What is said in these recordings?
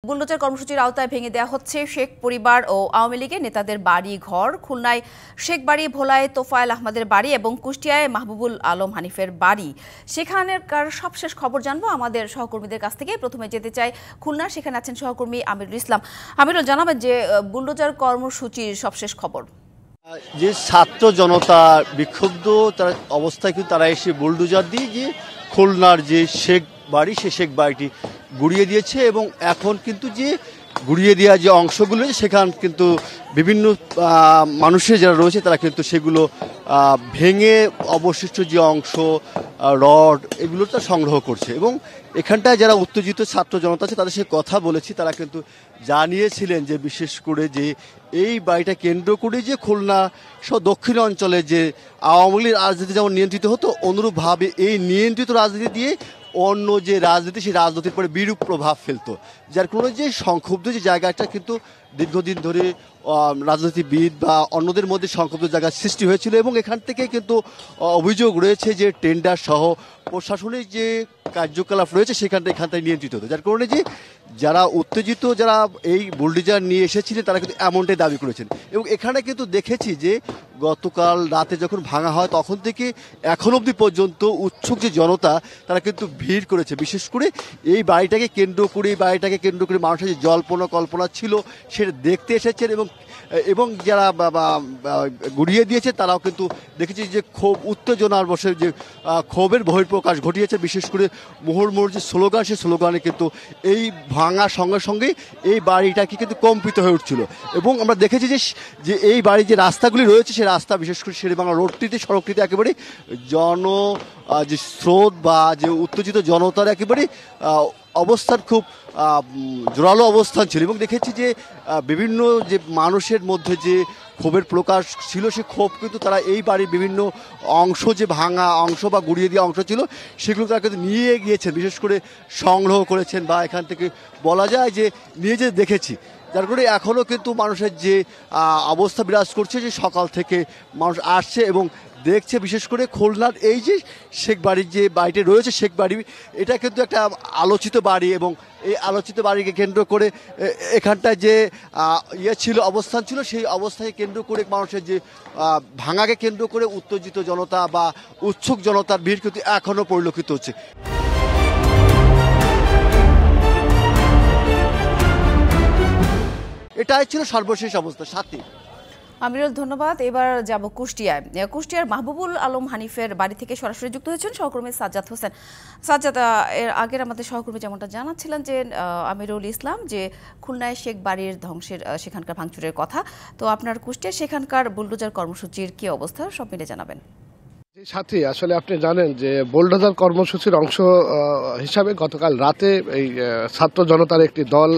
Bulldozer কর্মসূচির আওতায় ভেঙে দেওয়া হচ্ছে শেখ পরিবার ও আওয়ামী লীগের নেতাদের বাড়ি ঘর। খুলনায় শেখ বাড়ি, ভোলায় তোফায়েল আহমেদের বাড়ি এবং কুষ্টিয়ায় মাহবুবুল আলম হানিফের বাড়ি। সেখানকার সবশেষ খবর জানবো আমাদের সহকর্মীদের কাছ থেকে। প্রথমে যেতে চাই খুলনা, সেখানে আছেন সহকর্মী আমিরুল ইসলাম। আমিরুল, জানাবেন যে বুলডোজার কর্মসূচির সবশেষ খবর। যে ছাত্র জনতা বিক্ষুব্ধ তার অবস্থায় কিন্তু তারা এসে বুলডোজার দিয়ে যে খুলনার যে শেখ বাড়ি, সে শেখ বাড়িটি গুড়িয়ে দিয়েছে এবং এখন কিন্তু যে গুড়িয়ে দেওয়া যে অংশগুলো সেখান কিন্তু বিভিন্ন মানুষের যারা রয়েছে তারা কিন্তু সেগুলো ভেঙে অবশিষ্ট যে অংশ, রড, এগুলোটা সংগ্রহ করছে। এবং এখানটায় যারা উত্তেজিত ছাত্র জনতা আছে তাদের সাথে কথা বলেছি, তারা কিন্তু জানিয়েছিলেন যে বিশেষ করে যে এই বাড়িটা কেন্দ্র করে যে খুলনা সহ দক্ষিণ অঞ্চলে যে আওয়ামী লীগ রাজনীতি যেমন নিয়ন্ত্রিত হতো, অনুরূপভাবে এই নিয়ন্ত্রিত রাজনীতি দিয়ে অন্য যে রাজনীতি, সেই রাজনীতির পরে বিরূপ প্রভাব ফেলতো, যার কারণে যে সংক্ষুব্ধ যে জায়গাটা কিন্তু দীর্ঘদিন ধরে রাজনীতিবিদ বা অন্যদের মধ্যে সংক্ষুব্ধ জায়গা সৃষ্টি হয়েছিল। এবং এখান থেকে কিন্তু অভিযোগ রয়েছে যে টেন্ডার সহ প্রশাসনিক যে কার্যকলাপ রয়েছে এখানটায় নিয়ন্ত্রিত হতো, যার কারণে যে যারা উত্তেজিত, যারা এই বুলডোজার নিয়ে এসেছিলেন তারা কিন্তু এমনটাই দাবি করেছেন। এবং এখানে কিন্তু দেখেছি যে গতকাল রাতে যখন ভাঙা হয় তখন থেকে এখন অবধি পর্যন্ত উৎসুক যে জনতা তারা কিন্তু ভিড় করেছে। বিশেষ করে এই বাড়িটাকে কেন্দ্র করে মানুষের যে জল্পনা কল্পনা ছিল সেটা দেখতে এসেছেন এবং যারা গুড়িয়ে দিয়েছে তারাও কিন্তু দেখেছি যে ক্ষোভ, উত্তেজনার বসে যে ক্ষোভের বহিঃপ্রকাশ ঘটিয়েছে। বিশেষ করে মুহুর্মুহুর যে স্লোগান, সেই স্লোগানে কিন্তু এই ভাঙার সঙ্গে সঙ্গেই এই বাড়িটাকে কিন্তু কম্পিত হয়ে উঠছিল। এবং আমরা দেখেছি যে এই বাড়ির যে রাস্তাগুলি রয়েছে সেই রাস্তা, বিশেষ করে শেরেবাংলা রোডটিতে, সড়কটিতে একেবারে যে স্রোত বা যে উত্তেজিত জনতার একেবারে অবস্থান খুব জোরালো অবস্থান ছিল। এবং দেখেছি যে বিভিন্ন যে মানুষের মধ্যে যে ক্ষোভের প্রকাশ ছিল, সে ক্ষোভ কিন্তু তারা এই বাড়ির বিভিন্ন অংশ, যে ভাঙা অংশ বা গুড়িয়ে দেওয়া অংশ ছিল, সেগুলো তারা কিন্তু নিয়ে গিয়েছেন, বিশেষ করে সংগ্রহ করেছেন বা এখান থেকে বলা যায় যে নিয়ে যেতে দেখেছি। যার কারণে এখনও কিন্তু মানুষের যে অবস্থা বিরাজ করছে, যে সকাল থেকে মানুষ আসছে এবং দেখছে। বিশেষ করে খুলনার এই যে শেখ বাড়ির যে বাড়িটি রয়েছে, শেখ বাড়ি, এটা কিন্তু একটা আলোচিত বাড়ি এবং এই আলোচিত বাড়িকে কেন্দ্র করে এখানটায় যে অবস্থান ছিল, সেই অবস্থাকে কেন্দ্র করে মানুষের যে ভাঙাকে কেন্দ্র করে উত্তেজিত জনতা বা উৎসুক জনতার ভিড় কিন্তু এখনও পরিলক্ষিত হচ্ছে। এটাই ছিল সর্বশেষ অবস্থা। সাথী আমিরুল, ধন্যবাদ। এবার যাব কুষ্টিয়ায়। কুষ্টিয়ার মাহবুবুল আলম হানিফের বাড়ি থেকে সরাসরি যুক্ত হয়েছেন সহকর্মী সাজ্জাদ হোসেন। সাজ্জাদ, এর আগের আমাদের সহকর্মী যেমনটা জানাচ্ছিলেন যে আমিরুল ইসলাম, যে খুলনায় শেখ বাড়ির ধ্বংসের, সেখানকার ভাঙচুরের কথা, তো আপনার কুষ্টিয়া সেখানকার বুলডোজার কর্মসূচির কি অবস্থা, সব মিলে জানাবেন। সাথী, আসলে আপনি জানেন যে বুলডোজার কর্মসূচির অংশ হিসাবে গতকাল রাতে এই ছাত্র জনতার একটি দল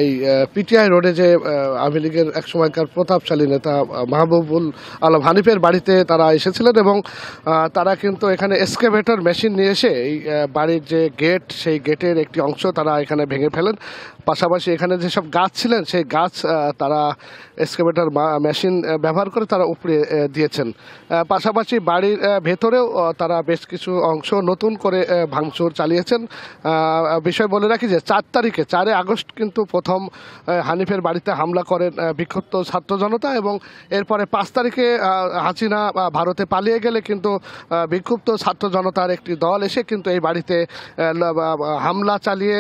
এই পিটিআই রোডে যে আওয়ামী লীগের এক সময়কার প্রতাপশালী নেতা মাহবুবুল আলম হানিফের বাড়িতে তারা এসেছিলেন এবং তারা কিন্তু এখানে এক্সকাভেটর মেশিন নিয়ে এসে এই বাড়ির যে গেট, সেই গেটের একটি অংশ তারা এখানে ভেঙে ফেলেন। পাশাপাশি এখানে যেসব গাছ ছিলেন সেই গাছ তারা এক্সকাভেটর মেশিন ব্যবহার করে তারা উপড়ে দিয়েছেন। পাশাপাশি বাড়ির ভেতরেও তারা বেশ কিছু অংশ নতুন করে ভাঙচুর চালিয়েছেন। বিষয় বলে রাখি যে 4 আগস্ট কিন্তু প্রথম হানিফের বাড়িতে হামলা করেন বিক্ষুব্ধ ছাত্র জনতা এবং এরপরে 5 তারিখে হাসিনা ভারতে পালিয়ে গেলে কিন্তু বিক্ষুব্ধ ছাত্র জনতার একটি দল এসে কিন্তু এই বাড়িতে হামলা চালিয়ে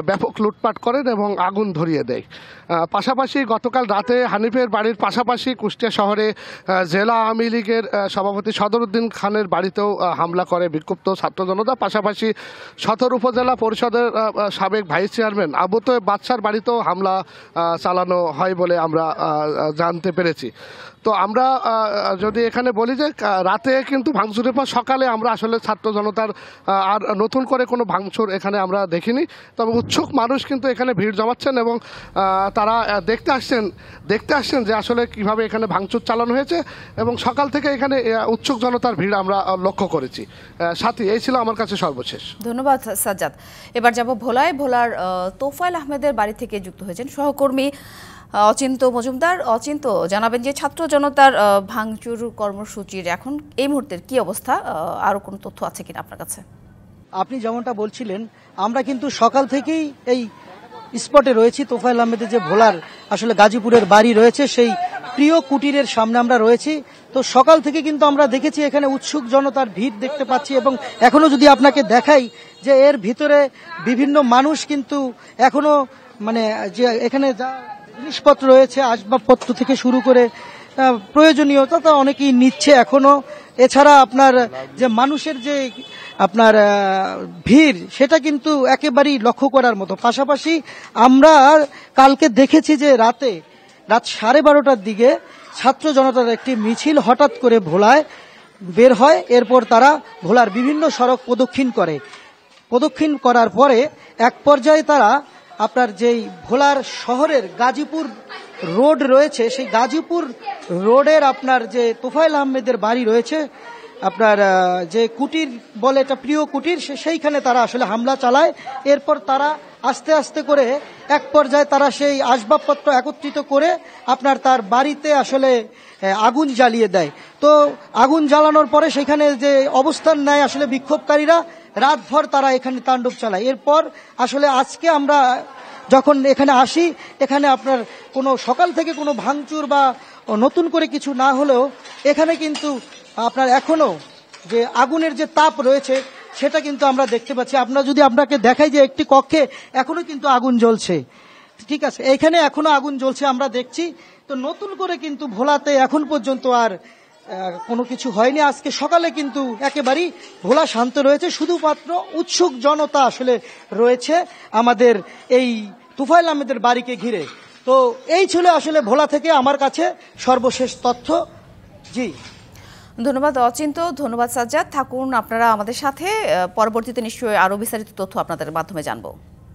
ব্যাপক লুটপাট করেন এবং আগুন ধরিয়ে দেয়। পাশাপাশি গতকাল রাতে হানিফের বাড়ির পাশাপাশি কুষ্টিয়া শহরে জেলা আওয়ামী লীগের সভাপতি সদরউদ্দিন খানের বাড়িতেও হামলা করে বিক্ষুব্ধ ছাত্র জনতা। পাশাপাশি সদর উপজেলা পরিষদের সাবেক ভাইস চেয়ারম্যান আবু তৈয়ব বাদশার বাড়িতেও হামলা চালানো হয় বলে আমরা জানতে পেরেছি। তো আমরা যদি এখানে বলি যে রাতে কিন্তু ভাঙচুরের পর সকালে আমরা আসলে ছাত্র জনতার আর নতুন করে কোনো ভাঙচুর এখানে আমরা দেখিনি, তবে উৎসুক মানুষ কিন্তু এখানে ভিড় জমাচ্ছেন এবং তারা দেখতে আসছেন যে আসলে কিভাবে এখানে ভাঙচুর চালানো হয়েছে এবং সকাল থেকে এখানে উৎসুক জনতার ভিড় আমরা লক্ষ্য করেছি। সাথী, এই ছিল আমার কাছে সর্বশেষ। ধন্যবাদ সাজ্জাদ। এবার যাব ভোলার তোফায়েল আহমেদের বাড়ি থেকে যুক্ত হয়েছেন সহকর্মী অচিন্ত মজুমদার। অচিন্ত, জানাবেন যে ছাত্র জনতার ভাঙচুর কর্মসূচির এখন এই মুহূর্তের কি অবস্থা, আরো কোনো তথ্য আছে কিনা আপনার কাছে? আপনি যেমনটা বলছিলেন, আমরা কিন্তু সকাল থেকেই এই স্পটে রয়েছি। তোফায়েল আহমেদের যে ভোলার আসলে গাজীপুরের বাড়ি রয়েছে সেই প্রিয় কুটিরের সামনে আমরা রয়েছি। তো সকাল থেকে কিন্তু আমরা দেখেছি এখানে উৎসুক জনতার ভিড় দেখতে পাচ্ছি, এবং এখনো যদি আপনাকে দেখাই যে এর ভিতরে বিভিন্ন মানুষ কিন্তু এখনো মানে যে এখানে যা জিনিসপত্র রয়েছে আসবাবপত্র থেকে শুরু করে প্রয়োজনীয়তা তা অনেকেই নিচ্ছে এখনো। এছাড়া আপনার যে মানুষের যে আপনার ভিড় সেটা কিন্তু একেবারেই লক্ষ্য করার মতো। পাশাপাশি আমরা কালকে দেখেছি যে রাত 12:30টার দিকে ছাত্র জনতার একটি মিছিল হঠাৎ করে ভোলায় বের হয়। এরপর তারা ভোলার বিভিন্ন সড়ক প্রদক্ষিণ করার পরে এক পর্যায়ে তারা আপনার যেই ভোলার শহরের গাজীপুর রোড রয়েছে সেই গাজীপুর রোডের আপনার যে তোফায়েল আহমেদের বাড়ি রয়েছে, আপনার যে কুটির বলে এটা প্রিয় কুটির, সেইখানে তারা আসলে হামলা চালায়। এরপর তারা আস্তে আস্তে করে এক পর্যায়ে তারা সেই আসবাবপত্র একত্রিত করে আপনার তার বাড়িতে আসলে আগুন জ্বালিয়ে দেয়। তো আগুন জ্বালানোর পরে সেখানে যে অবস্থান নেয় আসলে বিক্ষোভকারীরা, রাতভর তারা এখানে তাণ্ডব চালায়। এরপর আসলে আজকে আমরা যখন এখানে আসি, এখানে আপনার কোনো সকাল থেকে কোনো ভাঙচুর বা নতুন করে কিছু না হলেও এখানে কিন্তু আপনার এখনো যে আগুনের যে তাপ রয়েছে সেটা কিন্তু আমরা দেখতে পাচ্ছি। আপনাকে দেখাই যে একটি কক্ষে এখনো কিন্তু আগুন জ্বলছে, ঠিক আছে, এখানে এখনো আগুন জ্বলছে আমরা দেখছি। তো নতুন করে কিন্তু ভোলাতে এখন পর্যন্ত আর কোনো কিছু হয়নি। আজকে সকালে কিন্তু একেবারেই ভোলা শান্ত রয়েছে, শুধুমাত্র উৎসুক জনতা আসলে রয়েছে আমাদের এই তোফায়েল আহমেদের বাড়িকে ঘিরে। তো এই ছিল আসলে ভোলা থেকে আমার কাছে সর্বশেষ তথ্য। জি ধন্যবাদ অচিন্ত, ধন্যবাদ সাজ্জাদ। থাকুন আপনারা আমাদের সাথে, পরবর্তীতে নিশ্চয়ই আরো বিস্তারিত তথ্য আপনাদের মাধ্যমে জানবো।